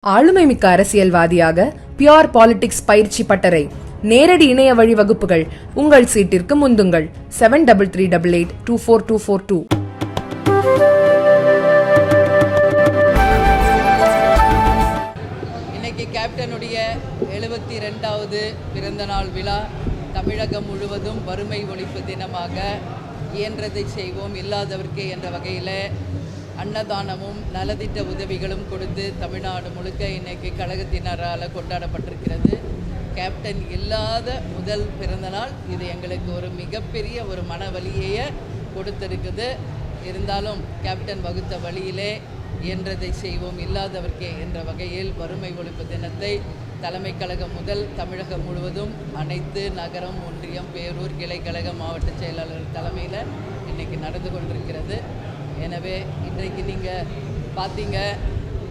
ஆளுமைமிக்க அரசியல்வாதியாக pure politics பயிற்சி பட்டறை நேரடி இணைய வழி வகுப்புகள் உங்கள் சீட்டிற்கு முந்துங்கள் 7338824242. இன்னைக்கு கேப்டனுடைய 72வது பிறந்தநாள் விழா தமிழகம் முழுவதும் வறுமை ஒழிப்பு தினமாக இயன்றதை செய்வோம் இல்லாதவர்க்கே என்ற வகையில் அன்னதானமும் நலத்திட்ட உதவிகளும் கொடுத்து தமிழ்நாடு முழுக்க இன்றைக்கி கழகத்தினரால் கொண்டாடப்பட்டிருக்கிறது. கேப்டன் இல்லாத முதல் பிறந்தநாள் இது எங்களுக்கு ஒரு மிகப்பெரிய ஒரு மனவலியையே கொடுத்திருக்குது. இருந்தாலும் கேப்டன் வகுத்த வழியிலே இயன்றதை செய்வோம் இல்லாதவர்க்கே என்ற வகையில் வறுமை ஒழிப்பு தினத்தை தலைமை கழகம் முதல் தமிழகம் முழுவதும் அனைத்து நகரம், ஒன்றியம், பேரூர், கிளைக்கழக மாவட்ட செயலாளர் தலைமையில் இன்றைக்கி நடந்து கொண்டிருக்கிறது. எனவே இன்றைக்கு நீங்கள் பார்த்தீங்க,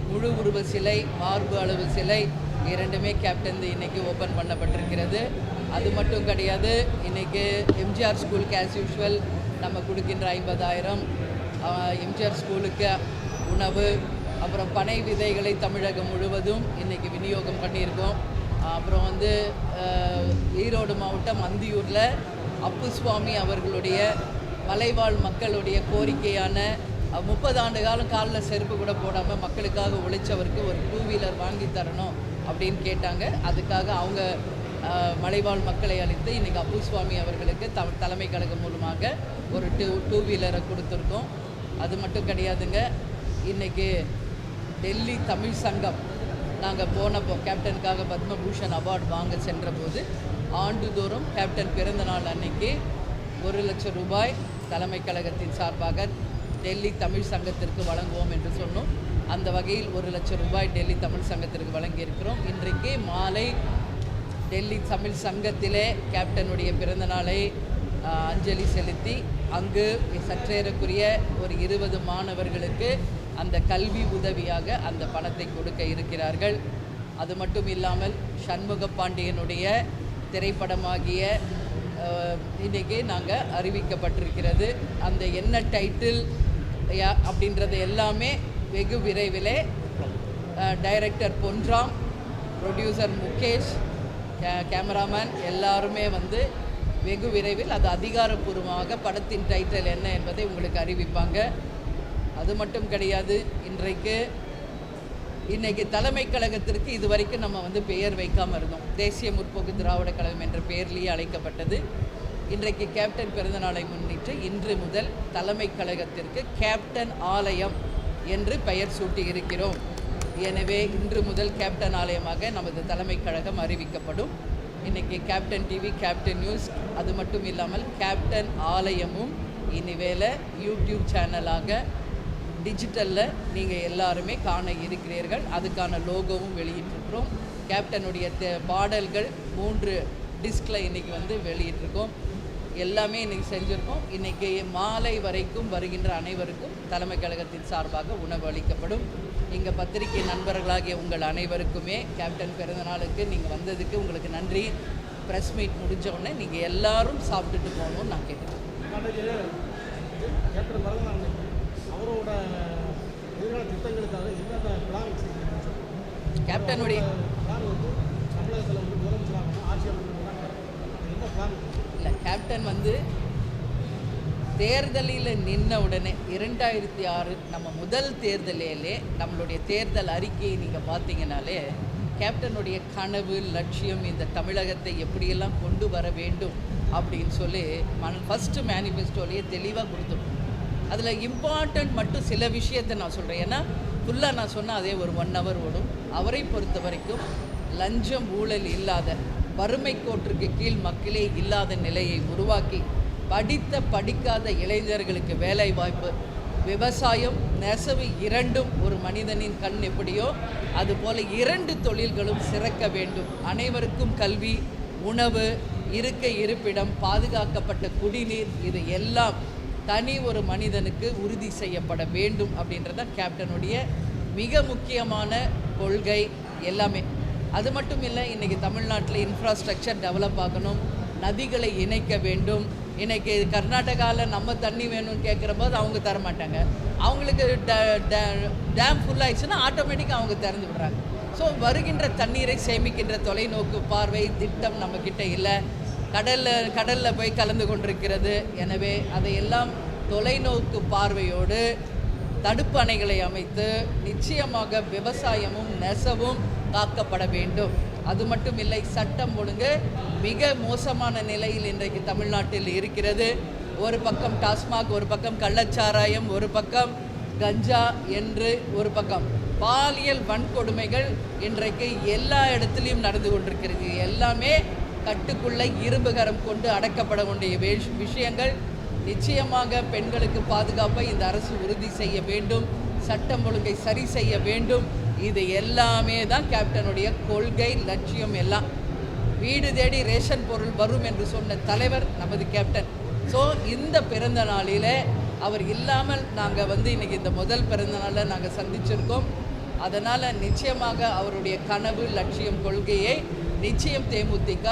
முழு உருவ சிலை, மார்பு அளவு சிலை இரண்டுமே கேப்டன் இன்றைக்கி ஓப்பன் பண்ணப்பட்டிருக்கிறது. அது மட்டும் கிடையாது, இன்றைக்கி எம்ஜிஆர் ஸ்கூலுக்கு ஆஸ் யூஷுவல் நம்ம கொடுக்கின்ற 50,000 எம்ஜிஆர் ஸ்கூலுக்கு உணவு, அப்புறம் பனை விதைகளை தமிழகம் முழுவதும் இன்றைக்கி விநியோகம் பண்ணியிருக்கோம். அப்புறம் ஈரோடு மாவட்டம் அந்தியூரில் அப்புசுவாமி அவர்களுடைய மலைவாழ் மக்களுடைய கோரிக்கையான 30 ஆண்டு காலம் காலில் செருப்பு கூட போடாமல் மக்களுக்காக உழைச்சவருக்கு ஒரு 2 வீலர் வாங்கி தரணும் அப்படின்னு கேட்டாங்க. அதுக்காக அவங்க மலைவாழ் மக்களை அழைத்து இன்றைக்கி அப்புசுவாமி அவர்களுக்கு தலைமை கழகம் மூலமாக ஒரு 2 வீலரை கொடுத்துருக்கோம். அது மட்டும் கிடையாதுங்க, இன்றைக்கி டெல்லி தமிழ் சங்கம் நாங்கள் போனப்போ கேப்டனுக்காக பத்மபூஷன் அவார்டு வாங்க சென்றபோது ஆண்டுதோறும் கேப்டன் பிறந்தநாள் அன்னைக்கு 1 லட்சம் ரூபாய் தலைமை கழகத்தின் சார்பாக டெல்லி தமிழ் சங்கத்திற்கு வழங்குவோம் என்று சொன்னோம். அந்த வகையில் 1 லட்சம் ரூபாய் டெல்லி தமிழ் சங்கத்திற்கு வழங்கியிருக்கிறோம். இன்றைக்கு மாலை டெல்லி தமிழ் சங்கத்திலே கேப்டனுடைய பிறந்தநாளை அஞ்சலி செலுத்தி அங்கு சற்றேறக்குரிய ஒரு 20 மாணவர்களுக்கு அந்த கல்வி உதவியாக அந்த பணத்தை கொடுக்க இருக்கிறார்கள். அது மட்டும் இல்லாமல் சண்முக பாண்டியனுடைய திரைப்படமாகிய இன்றைக்கி நாங்கள் அறிவிக்கப்பட்டிருக்கிறது. அந்த என்ன டைட்டில் அப்படின்றது எல்லாமே வெகு விரைவிலே director Ponram, producer Mukesh, cameraman எல்லாருமே வெகு விரைவில் அது அதிகாரப்பூர்வமாக படத்தின் டைட்டில் என்ன என்பதை உங்களுக்கு அறிவிப்பாங்க. அது மட்டும் கிடையாது, இன்றைக்கி தலைமை கழகத்திற்கு இதுவரைக்கும் நம்ம பெயர் வைக்காமல் இருந்தோம். தேசிய முற்போக்கு திராவிட கழகம் என்ற பெயர்லேயே அழைக்கப்பட்டது. இன்றைக்கு கேப்டன் பிறந்தநாளை முன்னிட்டு இன்று முதல் தலைமை கழகத்திற்கு கேப்டன் ஆலயம் என்று பெயர் சூட்டி இருக்கிறோம். எனவே இன்று முதல் கேப்டன் ஆலயமாக நமது தலைமை கழகம் அறிவிக்கப்படும். இன்றைக்கி கேப்டன் டிவி, கேப்டன் நியூஸ், அது மட்டும் இல்லாமல் கேப்டன் ஆலயமும் இனிவேளை யூடியூப் சேனலாக டிஜிட்டலில் நீங்கள் எல்லாருமே காண இருக்கிறீர்கள். அதுக்கான லோகோவும் வெளியிட்டிருக்கிறோம். கேப்டனுடைய பாடல்கள் 3 டிஸ்கில் இன்றைக்கி வெளியிட்டிருக்கோம். எல்லாமே இன்றைக்கி செஞ்சுருக்கோம். இன்றைக்கி மாலை வரைக்கும் வருகின்ற அனைவருக்கும் தலைமை கழகத்தின் சார்பாக உணவு அளிக்கப்படும். இங்கே பத்திரிகை நண்பர்களாகிய உங்கள் அனைவருக்குமே கேப்டன் பிறந்தநாளுக்கு நீங்கள் வந்ததுக்கு உங்களுக்கு நன்றி. ப்ரெஸ் மீட் முடிஞ்சோடனே நீங்கள் எல்லாரும் சாப்பிட்டுட்டு போகணும்னு நான் கேட்குறேன். அவரோட எதிர்கால திட்டங்களுக்காக என்னென்ன பிளான் கேப்டனுடைய தமிழகத்தில் முதலமைச்சராக ஆட்சி என்ன பிளான் இல்லை, கேப்டன் தேர்தலில் நின்ன உடனே 2006 நம்ம முதல் தேர்தலிலே நம்மளுடைய தேர்தல் அறிக்கையை நீங்கள் பார்த்தீங்கனாலே கேப்டனுடைய கனவு, லட்சியம் இந்த தமிழகத்தை எப்படியெல்லாம் கொண்டு வர வேண்டும் அப்படின்னு சொல்லி ஃபஸ்ட்டு மேனிஃபெஸ்டோலேயே தெளிவாக கொடுத்துருக்கோம். அதில் இம்பார்ட்டண்ட் மட்டும் சில விஷயத்தை நான் சொல்கிறேன். ஏன்னா ஃபுல்லாக நான் சொன்னால் அதே ஒரு 1 ஹவர் ஓடும். அவரை பொறுத்த வரைக்கும் லஞ்சம், ஊழல் இல்லாத, வறுமை கோட்டிற்கு கீழ் மக்களே இல்லாத நிலையை உருவாக்கி படிக்காத இளைஞர்களுக்கு வேலை வாய்ப்பு, விவசாயம், நெசவு இரண்டும் ஒரு மனிதனின் கண் எப்படியோ அதுபோல் 2 தொழில்களும் சிறக்க வேண்டும். அனைவருக்கும் கல்வி, உணவு, இருப்பிடம், பாதுகாக்கப்பட்ட குடிநீர், இது எல்லாம் தனி ஒரு மனிதனுக்கு உறுதி செய்யப்பட வேண்டும் அப்படின்றத கேப்டனுடைய மிக முக்கியமான கொள்கை எல்லாமே. அது மட்டும் இல்லை, இன்றைக்கி தமிழ்நாட்டில் இன்ஃப்ராஸ்ட்ரக்சர் டெவலப் ஆகணும், நதிகளை இணைக்க வேண்டும். இன்றைக்கி கர்நாடகாவில் நம்ம தண்ணி வேணும்னு கேட்குற போது அவங்க தரமாட்டாங்க. அவங்களுக்கு டேம் ஃபுல்லாகிடுச்சுன்னா ஆட்டோமேட்டிக்காக அவங்க திறந்து விடுறாங்க. ஸோ வருகின்ற தண்ணீரை சேமிக்கின்ற தொலைநோக்கு பார்வை திட்டம் நம்மக்கிட்ட இல்லை. கடலில் போய் கலந்து கொண்டிருக்கிறது. எனவே அதையெல்லாம் தொலைநோக்கு பார்வையோடு தடுப்பு அணைகளை அமைத்து நிச்சயமாக விவசாயமும் நெசவும் காக்கப்பட வேண்டும். அது மட்டும் இல்லை, சட்டம் ஒழுங்கு மிக மோசமான நிலையில் இன்றைக்கு தமிழ்நாட்டில் இருக்கிறது. ஒரு பக்கம் டாஸ்மாக், ஒரு பக்கம் கள்ளச்சாராயம், ஒரு பக்கம் கஞ்சா என்று ஒரு பக்கம் பாலியல் வன்கொடுமைகள் இன்றைக்கு எல்லா இடத்துலையும் நடந்து கொண்டிருக்கிறது. எல்லாமே கட்டுக்குள்ளே இரும்புகரம் கொண்டு அடக்கப்பட வேண்டிய விஷயங்கள். நிச்சயமாக பெண்களுக்கு பாதுகாப்பை இந்த அரசு உறுதி செய்ய வேண்டும். சட்டம் ஒழுங்கை சரி செய்ய வேண்டும். இது எல்லாமே தான் கேப்டனுடைய கொள்கை, லட்சியம். எல்லாம் வீடு தேடி ரேஷன் பொருள் வரும் என்று சொன்ன தலைவர் நமது கேப்டன். ஸோ இந்த பிறந்த நாளில் அவர் இல்லாமல் நாங்கள் இன்றைக்கி இந்த முதல் பிறந்த நாளில் நாங்கள் சந்திச்சிருக்கோம். அதனால் நிச்சயமாக அவருடைய கனவு, லட்சியம், கொள்கையை நிச்சயம் தேமுதிக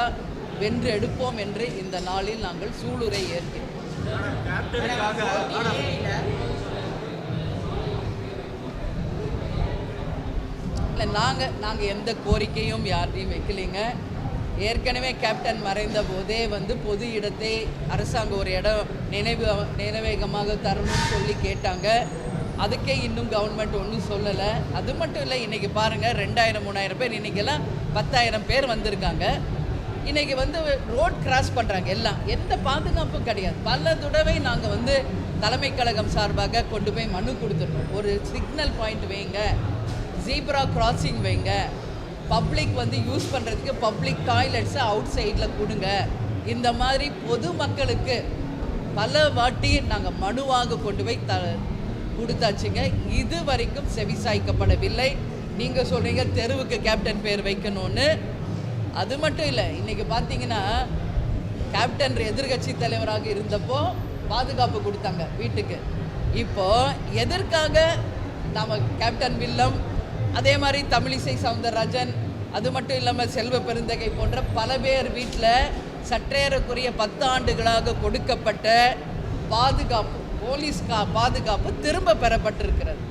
வென்று எடுப்போம் என்று இந்த நாளில் நாங்கள் சூளுரை ஏற்கிறோம். இல்லை, நாங்கள் எந்த கோரிக்கையும் யார்ட்டையும் வைக்கலைங்க. ஏற்கனவே கேப்டன் மறைந்த போதே பொது இடத்தை அரசாங்கம் ஒரு இடம் நினைவேகமாக தரணும்னு சொல்லி கேட்டாங்க. அதுக்கே இன்னும் கவர்மெண்ட் ஒன்றும் சொல்லலை. அது மட்டும் இல்லை, இன்றைக்கி பாருங்கள் 2000-3000 பேர், இன்றைக்கெல்லாம் 10,000 பேர் வந்திருக்காங்க. இன்றைக்கி ரோட் கிராஸ் பண்ணுறாங்க. எல்லாம் எந்த பாதுகாப்பும் கிடையாது. பல தடவை நாங்கள் தலைமை கழகம் சார்பாக கொண்டு போய் மனு கொடுத்துருக்கோம். ஒரு சிக்னல் பாயிண்ட் வைங்க, ஜீப்ரா கிராசிங் வைங்க, பப்ளிக் யூஸ் பண்ணுறதுக்கு பப்ளிக் டாய்லெட்ஸை அவுட் சைடில் கொடுங்க. இந்த மாதிரி பொதுமக்களுக்கு பல வாட்டி நாங்கள் மனுவாக கொண்டு போய் கொடுத்தாச்சுங்க. இது வரைக்கும் செவிசாய்க்கப்படவில்லை. நீங்கள் சொல்கிறீங்க தெருவுக்கு கேப்டன் பேர் வைக்கணும்னு. அது மட்டும் இல்லை, இன்றைக்கி பார்த்தீங்கன்னா கேப்டன் எதிர்கட்சி தலைவராக இருந்தப்போ பாதுகாப்பு கொடுத்தாங்க வீட்டுக்கு. இப்போது எதற்காக நம்ம கேப்டன் வில்லம், அதே மாதிரி தமிழிசை சவுந்தரராஜன், அது மட்டும் இல்லாமல் செல்வ பெருந்தகை போன்ற பல பேர் வீட்டில் சற்றேறக்குரிய 10 ஆண்டுகளாக கொடுக்கப்பட்ட பாதுகாப்பு, போலீஸ் பாதுகாப்பு திரும்ப பெறப்பட்டிருக்கிறது.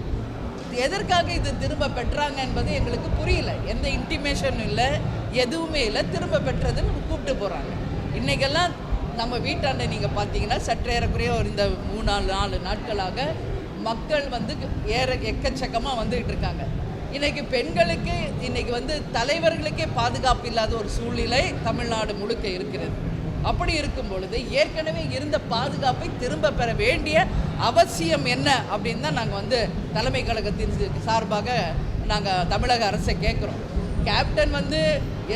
எதற்காக இது திரும்ப பெற்றாங்க என்பது எங்களுக்கு புரியல. எந்த இன்டிமேஷனும் இல்லை, எதுவுமே இல்லை. திரும்ப பெற்றதுன்னு கூப்பிட்டு போகிறாங்க. இன்றைக்கெல்லாம் நம்ம வீட்டாண்ட நீங்கள் பார்த்தீங்கன்னா சற்றேறக்குரிய இந்த 3-4 நாட்களாக மக்கள் எக்கச்சக்கமாக வந்துக்கிட்டு இருக்காங்க. இன்றைக்கி பெண்களுக்கு, இன்றைக்கி தலைவர்களுக்கே பாதுகாப்பு இல்லாத ஒரு சூழ்நிலை தமிழ்நாடு முழுக்க இருக்கிறது. அப்படி இருக்கும் பொழுது ஏற்கனவே இருந்த பாதுகாப்பை திரும்ப பெற வேண்டிய அவசியம் என்ன அப்படின்னு தான் நாங்கள் தலைமை கழகத்தின் சார்பாக நாங்கள் தமிழக அரசை கேட்குறோம். கேப்டன்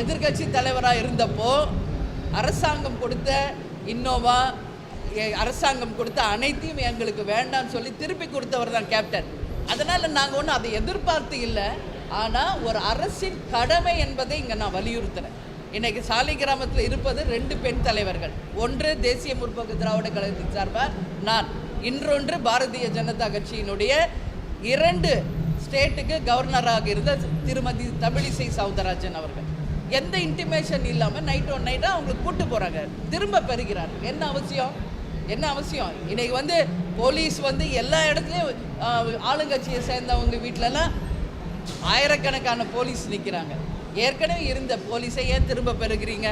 எதிர்கட்சி தலைவராக இருந்தப்போ அரசாங்கம் கொடுத்த இன்னோவா, அரசாங்கம் கொடுத்த அனைத்தையும் எங்களுக்கு வேண்டாம்னு சொல்லி திருப்பி கொடுத்தவர் தான் கேப்டன். அதனால் நாங்கள் ஒன்றும் அதை எதிர்பார்த்து இல்லை. ஆனால் ஒரு அரசின் கடமை என்பதை இங்கே நான் வலியுறுத்துகிறேன். இன்றைக்கி சாலை கிராமத்தில் இருப்பது 2 பெண் தலைவர்கள். ஒன்று தேசிய முற்போக்கு திராவிட கழகத்தின் சார்பாக நான், இன்னொன்று பாரதிய ஜனதா கட்சியினுடைய 2 ஸ்டேட்டுக்கு கவர்னராக இருந்த திருமதி தமிழிசை சவுந்தரராஜன் அவர்கள். எந்த இன்டிமேஷன் இல்லாமல் நைட்டாக அவங்களுக்கு கூட்டு போகிறாங்க, திரும்ப பெறுகிறார். என்ன அவசியம்? இன்றைக்கி போலீஸ் எல்லா இடத்துலையும் ஆளுங்கட்சியை சேர்ந்தவங்க வீட்டிலலாம் ஆயிரக்கணக்கான போலீஸ் நிற்கிறாங்க. ஏற்கனவே இருந்த போலீஸை ஏன் திரும்ப பெறுகிறீங்க?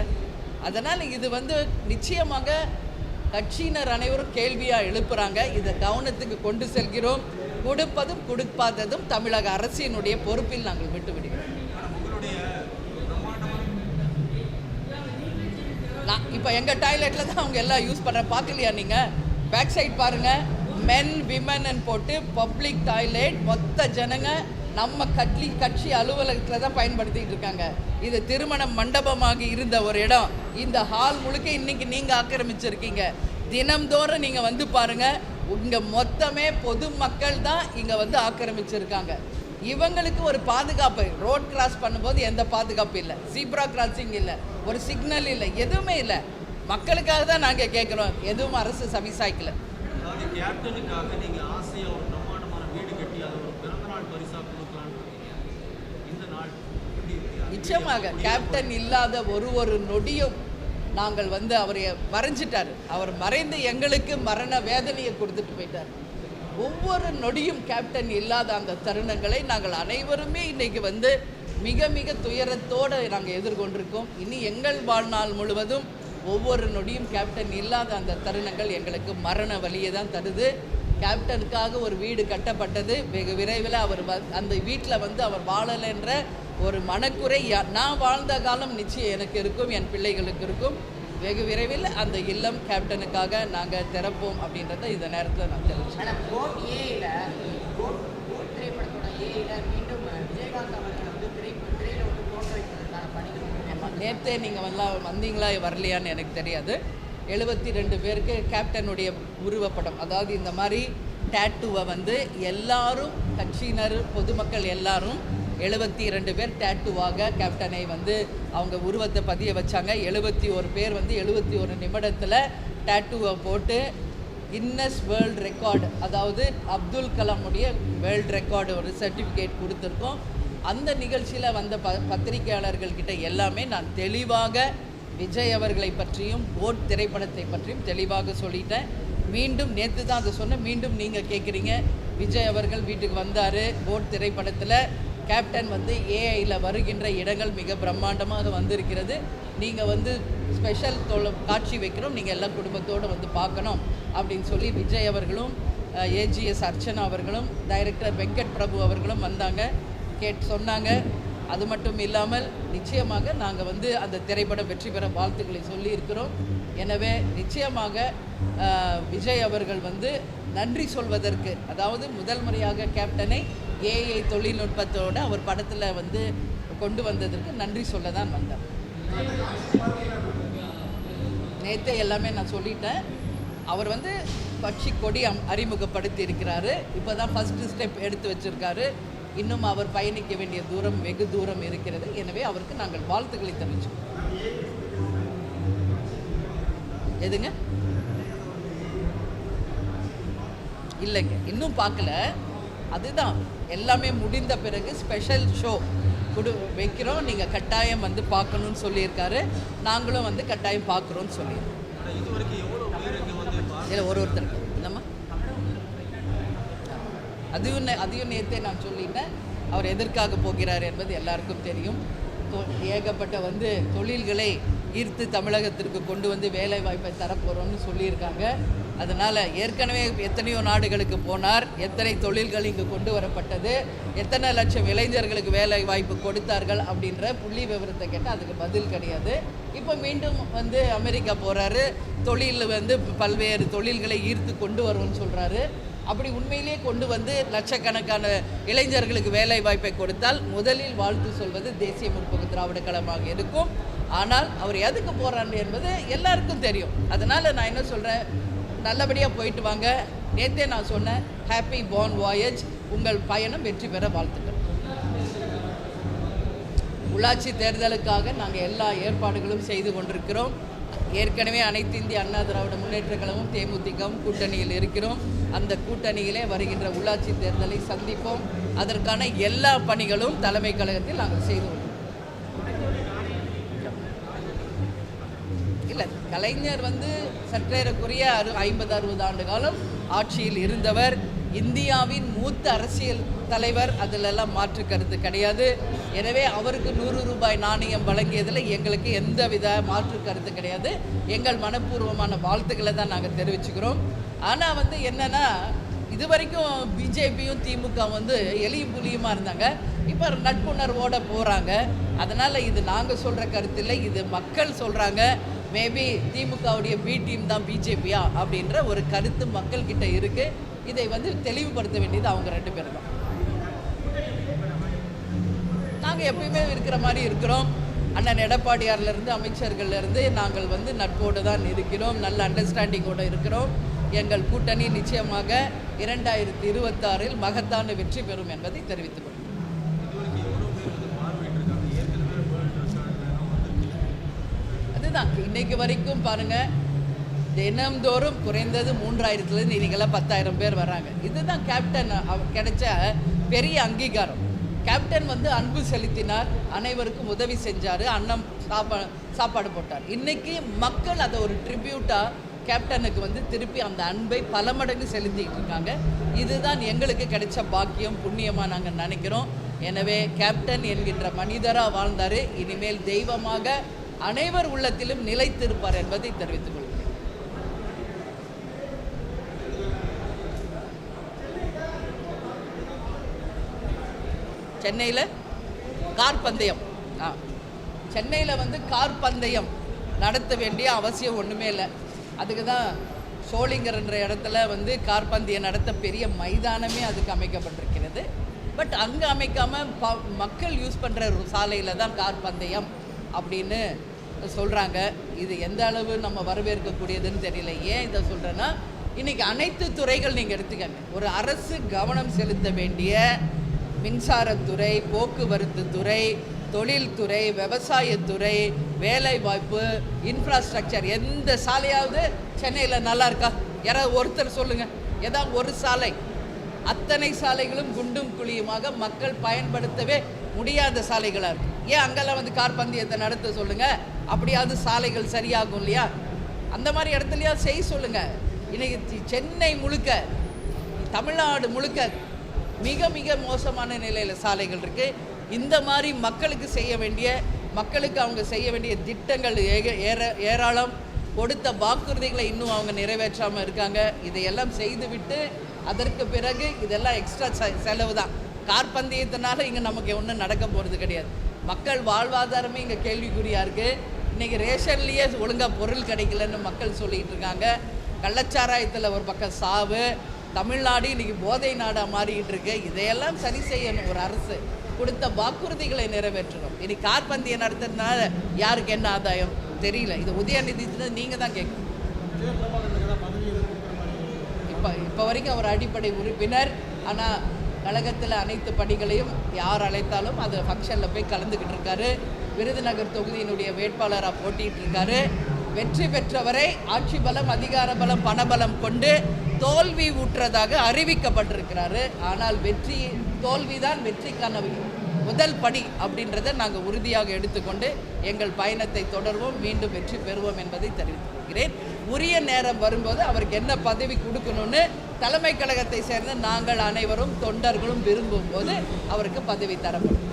அதனால் இது நிச்சயமாக கட்சியினர் அனைவரும் கேள்வியாக எழுப்புகிறாங்க. இதை கவனத்துக்கு கொண்டு செல்கிறோம். கொடுப்பதும் கொடுப்பாததும் தமிழக அரசினுடைய பொறுப்பில் நாங்கள் விட்டு விடுகிறோம். இப்போ எங்கள் டாய்லெட்டில் தான் அவங்க எல்லாம் யூஸ் பண்ணுற, பார்க்கலையா நீங்கள்? பேக் சைட் பாருங்கள், மென் விமன் போட்டு பப்ளிக் டாய்லெட் மொத்த ஜனங்க நம்ம கட்சி அலுவலகத்தில் தான் பயன்படுத்திகிட்டு இருக்காங்க. இது திருமண மண்டபமாக இருந்த ஒரு இடம். இந்த ஹால் முழுக்க இன்றைக்கி நீங்கள் ஆக்கிரமிச்சிருக்கீங்க. தினம்தோறும் நீங்கள் பாருங்கள், இங்கே மொத்தமே பொதுமக்கள் தான் இங்கே ஆக்கிரமிச்சிருக்காங்க. இவங்களுக்கு ஒரு பாதுகாப்பு, ரோட் கிராஸ் பண்ணும்போது எந்த பாதுகாப்பு இல்லை, ஜீப்ரா கிராசிங் இல்லை, ஒரு சிக்னல் இல்லை, எதுவுமே இல்லை. மக்களுக்காக தான் நாங்கள் கேட்குறோம். எதுவும் அரசு சவிசாய்க்கல. நிச்சயமாக கேப்டன் இல்லாத ஒரு நொடியும் நாங்கள் அவரை மறைஞ்சிட்டார். அவர் மறைந்து எங்களுக்கு மரண வேதனையை கொடுத்துட்டு போயிட்டார். ஒவ்வொரு நொடியும் கேப்டன் இல்லாத அந்த தருணங்களை நாங்கள் அனைவருமே இன்றைக்கி மிக மிக துயரத்தோடு நாங்கள் எதிர்கொண்டிருக்கோம். இனி எங்கள் வாழ்நாள் முழுவதும் ஒவ்வொரு நொடியும் கேப்டன் இல்லாத அந்த தருணங்கள் எங்களுக்கு மரண வலியை தான் தருது. கேப்டனுக்காக ஒரு வீடு கட்டப்பட்டது. வெகு விரைவில் அவர் அந்த வீட்டில் வந்து அவர் வாழலைன்ற ஒரு மனக்குறை நான் வாழ்ந்த காலம் நிச்சயம் எனக்கு இருக்கும், என் பிள்ளைகளுக்கு இருக்கும். வெகு விரைவில் அந்த இல்லம் கேப்டனுக்காக நாங்கள் திறப்போம் அப்படின்றத இந்த நேரத்தில் நான் தெரிவிச்சேன். நேற்றே நீங்கள் வந்தீங்களா வரலையான்னு எனக்கு தெரியாது. 72 பேருக்கு கேப்டனுடைய உருவப்படம், அதாவது இந்த மாதிரி டேட்டுவை வந்து எல்லாரும் கட்சியினர் பொதுமக்கள் எல்லாரும் 72 பேர் டேட்டுவாக கேப்டனை வந்து அவங்க உருவத்தை பதிய வச்சாங்க. 71 பேர் வந்து 71 நிமிடத்தில் டேட்டுவை போட்டு கின்னஸ் வேர்ல்டு ரெக்கார்டு, அதாவது அப்துல் கலாமுடைய வேர்ல்டு ரெக்கார்டு ஒரு சர்டிஃபிகேட் கொடுத்துருக்கோம். அந்த நிகழ்ச்சியில் வந்த பத்திரிகையாளர்கள்கிட்ட எல்லாமே நான் தெளிவாக விஜய் அவர்களை பற்றியும் கோட் திரைப்படத்தை பற்றியும் தெளிவாக சொல்லிட்டேன். மீண்டும் நேற்று தான் அதை சொன்னேன், மீண்டும் நீங்கள் கேட்குறீங்க. விஜய் அவர்கள் வீட்டுக்கு வந்தார். கோட் திரைப்படத்தில் கேப்டன் வந்து ஏஐயில் வருகின்ற இடங்கள் மிக பிரம்மாண்டமாக வந்திருக்கிறது. நீங்கள் வந்து ஸ்பெஷல் காட்சி வைக்கிறோம், நீங்கள் எல்லாம் குடும்பத்தோடு வந்து பார்க்கணும் அப்படின்னு சொல்லி விஜய் அவர்களும் ஏஜிஎஸ் அர்ச்சனா அவர்களும் டைரக்டர் வெங்கட் பிரபு அவர்களும் வந்தாங்க, சொன்னாங்க. அது மட்டும் இல்லாமல் நிச்சயமாக நாங்கள் வந்து அந்த திரைப்படம் வெற்றி பெற வாழ்த்துக்களை சொல்லி இருக்கிறோம். எனவே நிச்சயமாக விஜய் அவர்கள் வந்து நன்றி சொல்வதற்கு, அதாவது முதல் முறையாக கேப்டனை ஏஐ தொழில்நுட்பத்தோடு அவர் படத்தில் வந்து கொண்டு வந்ததற்கு நன்றி சொல்ல தான் வந்தார். நேற்றே எல்லாமே நான் சொல்லிட்டேன். அவர் வந்து கட்சி கொடி அறிமுகப்படுத்தி இருக்கிறாரு. இப்போ தான் ஃபஸ்ட்டு ஸ்டெப் எடுத்து வச்சுருக்காரு. இன்னும் அவர் பயணிக்க வேண்டிய தூரம் வெகு தூரம் இருக்கிறது. எனவே அவருக்கு நாங்கள் வாழ்த்துக்களை தெரிவிச்சோம். எதுங்க? இல்லைங்க, இன்னும் பார்க்கல. அதுதான் எல்லாமே முடிந்த பிறகு ஸ்பெஷல் ஷோ வைக்கிறோம், நீங்கள் கட்டாயம் வந்து பார்க்கணுன்னு சொல்லியிருக்காரு. நாங்களும் வந்து கட்டாயம் பார்க்குறோன்னு சொல்லியிருக்கோம். இல்லை ஒருத்தருக்கு என்னம்மா அதையும் நேற்றே நான் சொல்லிட்டேன். அவர் எதற்காக போகிறார் என்பது எல்லாருக்கும் தெரியும். ஏகப்பட்ட வந்து தொழில்களை ஈர்த்து தமிழகத்திற்கு கொண்டு வந்து வேலை வாய்ப்பை தரப்போகிறோம்னு சொல்லியிருக்காங்க. அதனால் ஏற்கனவே எத்தனையோ நாடுகளுக்கு போனார், எத்தனை தொழில்கள் இங்கு கொண்டு வரப்பட்டது, எத்தனை லட்சம் இளைஞர்களுக்கு வேலை வாய்ப்பு கொடுத்தார்கள் அப்படின்ற புள்ளி விவரத்தை கேட்டால் அதுக்கு பதில் கிடையாது. இப்போ மீண்டும் வந்து அமெரிக்கா போகிறாரு, தொழில் வந்து பல்வேறு தொழில்களை ஈர்த்து கொண்டு வருவோன்னு சொல்கிறாரு. அப்படி உண்மையிலேயே கொண்டு வந்து லட்சக்கணக்கான இளைஞர்களுக்கு வேலை வாய்ப்பை கொடுத்தால் முதலில் வாழ்த்து சொல்வது தேசிய முற்போக்கு திராவிட கழகமாக இருக்கும். ஆனால் அவர் எதுக்கு போகிறாரு என்பது எல்லாருக்கும் தெரியும். அதனால் நான் என்ன சொல்கிறேன், நல்லபடியாக போயிட்டு வாங்க. நேற்றே நான் சொன்னேன், ஹாப்பி பார்ன் வாயேஜ், உங்கள் பயணம் வெற்றி பெற வாழ்த்துக்கள். உள்ளாட்சி தேர்தலுக்காக நாங்கள் எல்லா ஏற்பாடுகளும் செய்து கொண்டிருக்கிறோம். ஏற்கனவே அனைத்து இந்திய அண்ணா திராவிட முன்னேற்ற கழகமும் தேமுதிகவும் கூட்டணியில் இருக்கிறோம். அந்த கூட்டணியிலே வருகின்ற உள்ளாட்சி தேர்தலை சந்திப்போம். அதற்கான எல்லா பணிகளும் தலைமை கழகத்தில் நாங்கள் செய்து கொள்வோம். இல்லை, கலைஞர் வந்து சற்றேறக்குரிய 50-60 ஆண்டு காலம் ஆட்சியில் இருந்தவர். இந்தியாவின் மூத்த அரசியல் தலைவர், அதிலெல்லாம் மாற்று கருத்து கிடையாது. எனவே அவருக்கு 100 ரூபாய் நாணயம் வழங்கியதில் எங்களுக்கு எந்தவித மாற்று கருத்து கிடையாது. எங்கள் மனப்பூர்வமான வாழ்த்துக்களை தான் நாங்கள் தெரிவிச்சுக்கிறோம். ஆனால் வந்து என்னென்னா, இது வரைக்கும் பிஜேபியும் திமுக வந்து எலியும் புலியுமா இருந்தாங்க. இப்போ நட்புணர்வோடு போகிறாங்க. அதனால் இது நாங்கள் சொல்கிற கருத்து இல்லை, இது மக்கள் சொல்கிறாங்க. மேபி திமுகவுடைய பி டீம் தான் பிஜேபியா அப்படின்ற ஒரு கருத்து மக்கள்கிட்ட இருக்குது. இதை வந்து தெளிவுபடுத்த வேண்டியது அவங்க 2 பேரும் தான். நாங்கள் எப்பயுமே இருக்கிற மாதிரி இருக்கிறோம். அண்ணன் எடப்பாடியார்லேருந்து அமைச்சர்கள்லேருந்து நாங்கள் வந்து நட்போடு தான் இருக்கிறோம், நல்ல அண்டர்ஸ்டாண்டிங்கோடு இருக்கிறோம். எங்கள் கூட்டணி நிச்சயமாக 2026 மகத்தான வெற்றி பெறும் என்பதை தெரிவித்துக் கொள்கிறோம். அதுதான் இன்னைக்கு வரைக்கும் பாருங்கள், தினம்தோறும் குறைந்தது 3000லேருந்து இன்றைக்கெல்லாம் 10,000 பேர் வராங்க. இதுதான் கேப்டன் கிடைச்ச பெரிய அங்கீகாரம். கேப்டன் வந்து அன்பு செலுத்தினார், அனைவருக்கும் உதவி செஞ்சார், அன்னம் சாப்பாடு போட்டார். இன்றைக்கி மக்கள் அதை ஒரு ட்ரிபியூட்டாக கேப்டனுக்கு வந்து திருப்பி அந்த அன்பை பல மடங்கு செலுத்திக்கிட்டு இருக்காங்க. இதுதான் எங்களுக்கு கிடைச்ச பாக்கியம், புண்ணியமாக நாங்கள் நினைக்கிறோம். எனவே கேப்டன் என்கின்ற மனிதராக வாழ்ந்தார், இனிமேல் தெய்வமாக அனைவர் உள்ளத்திலும் நிலைத்திருப்பார் என்பதை தெரிவித்துக் கொள்கிறேன். சென்னையில் கார் பந்தயம் சென்னையில் வந்து கார் பந்தயம் நடத்த வேண்டிய அவசியம் ஒன்றுமே இல்லை. அதுக்கு தான் சோளிங்கர்ன்ற இடத்துல வந்து கார் பந்தயம் நடத்த பெரிய மைதானமே அதுக்கு அமைக்கப்பட்டிருக்கிறது. பட் அங்கே அமைக்காமல் மக்கள் யூஸ் பண்ணுற சாலையில் தான் கார் பந்தயம் அப்படின்னு சொல்கிறாங்க. இது எந்த அளவு நம்ம வரவேற்கக்கூடியதுன்னு தெரியல. ஏன் இதை சொல்கிறேன்னா, இன்றைக்கி அனைத்து துறைகள் நீங்கள் எடுத்துக்கங்க. ஒரு அரசு கவனம் செலுத்த வேண்டிய மின்சாரத்துறை, போக்குவரத்து துறை, தொழில்துறை, விவசாயத்துறை, வேலைவாய்ப்பு, இன்ஃப்ராஸ்ட்ரக்சர், எந்த சாலையாவது சென்னையில் நல்லா இருக்கா? யாராவது ஒருத்தர் சொல்லுங்கள். ஏதாவது ஒரு சாலை? அத்தனை சாலைகளும் குண்டும் குழியுமாக மக்கள் பயன்படுத்தவே முடியாத சாலைகளாக இருக்குது. ஏன் அங்கெல்லாம் வந்து கார் பந்தயத்தை நடத்த சொல்லுங்கள், அப்படியாவது சாலைகள் சரியாகும் இல்லையா? அந்த மாதிரி இடத்துலையா செய்ய சொல்லுங்கள். இன்றைக்கி சென்னை முழுக்க, தமிழ்நாடு முழுக்க மிக மிக மோசமான நிலையில் சாலைகள் இருக்குது. இந்த மாதிரி மக்களுக்கு அவங்க செய்ய வேண்டிய திட்டங்கள் ஏராளம். கொடுத்த வாக்குறுதிகளை இன்னும் அவங்க நிறைவேற்றாமல் இருக்காங்க. இதையெல்லாம் செய்துவிட்டு அதற்கு பிறகு இதெல்லாம் எக்ஸ்ட்ரா செலவு தான். கார் பந்தயத்தினால இங்கே நமக்கு ஒன்றும் நடக்க போகிறது கிடையாது. மக்கள் வாழ்வாதாரமே இங்கே கேள்விக்குறியாக இருக்குது. இன்றைக்கி ரேஷன்லேயே ஒழுங்காக பொருள் கிடைக்கலன்னு மக்கள் சொல்லிகிட்டு இருக்காங்க. கள்ளச்சாராயத்தில் ஒரு பக்கம் சாவு. தமிழ்நாடு இன்றைக்கி போதை நாடாக மாறிக்கிட்டு இருக்கு. இதையெல்லாம் சரி செய்யணும். ஒரு அரசு கொடுத்த வாக்குறுதிகளை நிறைவேற்றணும். இனி கார் பந்தயம் நடத்துறதுனால யாருக்கு என்ன ஆதாயம் தெரியல. இது உதயநிதியில நீங்கள் தான் கேட்கணும். இப்போ வரைக்கும் அவர் அடிப்படை உறுப்பினர். ஆனால் கழகத்தில் அனைத்து பணிகளையும் யார் அழைத்தாலும் அது ஃபங்க்ஷனில் போய் கலந்துக்கிட்டு இருக்காரு. விருதுநகர் தொகுதியினுடைய வேட்பாளராக போட்டிட்டு இருக்காரு. வெற்றி பெற்றவரை ஆட்சி பலம், அதிகார பலம், பணபலம் கொண்டு தோல்வி ஊற்றதாக அறிவிக்கப்பட்டிருக்கிறாரு. ஆனால் தோல்விதான் வெற்றிக்கான முதல் படி அப்படின்றத நாங்கள் உறுதியாக எடுத்துக்கொண்டு எங்கள் பயணத்தை தொடர்வோம், மீண்டும் வெற்றி பெறுவோம் என்பதை தெரிவித்துக் கொள்கிறேன். உரிய நேரம் வரும்போது அவருக்கு என்ன பதவி கொடுக்கணும்னு தலைமை கழகத்தை சேர்ந்த நாங்கள் அனைவரும் தொண்டர்களும் விரும்பும் போது அவருக்கு பதவி தரப்படும்.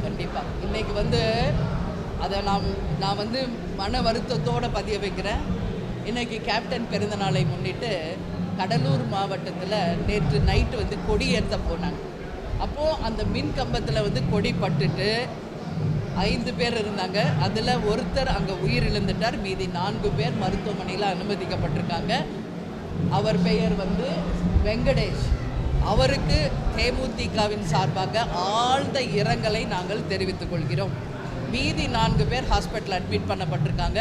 கண்டிப்பாக இன்னைக்கு வந்து அதை நான் வந்து மன வருத்தத்தோடு பதிய வைக்கிறேன். இன்றைக்கி கேப்டன் பிறந்தநாளை முன்னிட்டு கடலூர் மாவட்டத்தில் நேற்று நைட்டு வந்து கொடி ஏற்ற போனாங்க. அப்போது அந்த மின் கம்பத்தில் வந்து கொடி பட்டுட்டு 5 பேர் இருந்தாங்க. அதில் ஒருத்தர் அங்கே உயிரிழந்துட்டார். மீதி 4 பேர் மருத்துவமனையில் அனுமதிக்கப்பட்டிருக்காங்க. அவர் பெயர் வந்து வெங்கடேஷ். அவருக்கு தேமுதிகவின் சார்பாக ஆழ்ந்த இரங்கலை நாங்கள் தெரிவித்துக் கொள்கிறோம். மீதி 4 பேர் ஹாஸ்பிட்டல் அட்மிட் பண்ணப்பட்டிருக்காங்க.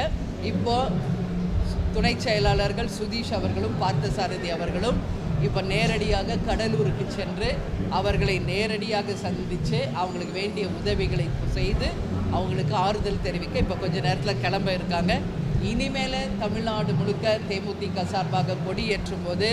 இப்போது துணை செயலாளர்கள் சுதீஷ் அவர்களும் பார்த்தசாரதி அவர்களும் இப்போ நேரடியாக கடலூருக்கு சென்று அவர்களை நேரடியாக சந்தித்து அவங்களுக்கு வேண்டிய உதவிகளை செய்து அவங்களுக்கு ஆறுதல் தெரிவிக்க இப்போ கொஞ்ச நேரத்தில் கிளம்ப இருக்காங்க. இனிமேல் தமிழ்நாடு முழுக்க தேமுதிக சார்பாக கொடியேற்றும் போது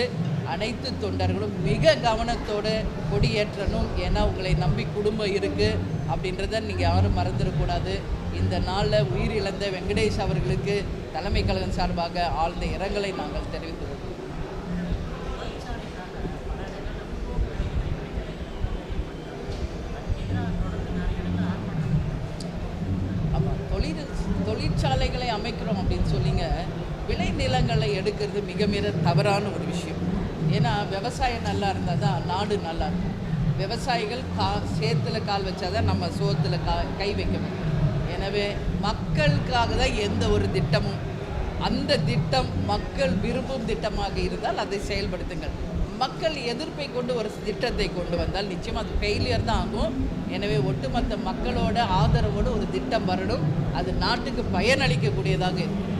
அனைத்து தொண்டர்களும் மிக கவனத்தோடு கொடியேற்றணும். ஏன்னா உங்களை நம்பி குடும்பம் இருக்குது அப்படின்றத நீங்கள் யாரும் மறந்துடக்கூடாது. இந்த நாளில் உயிரிழந்த வெங்கடேஷ் அவர்களுக்கு தலைமை கழகம் சார்பாக ஆழ்ந்த இரங்கலை நாங்கள் தெரிவித்துக் கொள்கிறோம். ஆமாம், தொழிற்சாலைகளை அமைக்கிறோம் அப்படின்னு சொல்லிங்க விளை நிலங்களை எடுக்கிறது மிக மிக தவறான ஒரு விஷயம். ஏன்னா விவசாயம் நல்லா இருந்தால் தான் நாடு நல்லா இருக்கும். விவசாயிகள் சேத்துல கால் வச்சாதான் நம்ம சோத்தில் கை வைக்க முடியும். எனவே மக்களுக்காக தான் எந்த ஒரு திட்டமும், அந்த திட்டம் மக்கள் விரும்பும் திட்டமாக இருந்தால் அதை செயல்படுத்துங்கள். மக்கள் எதிர்ப்பை கொண்டு ஒரு திட்டத்தை கொண்டு வந்தால் நிச்சயமாக அது ஃபெயிலியர் தான் ஆகும். எனவே ஒட்டுமொத்த மக்களோட ஆதரவோடு ஒரு திட்டம் வரணும். அது நாட்டுக்கு பயனளிக்கக்கூடியதாக இருக்கும்.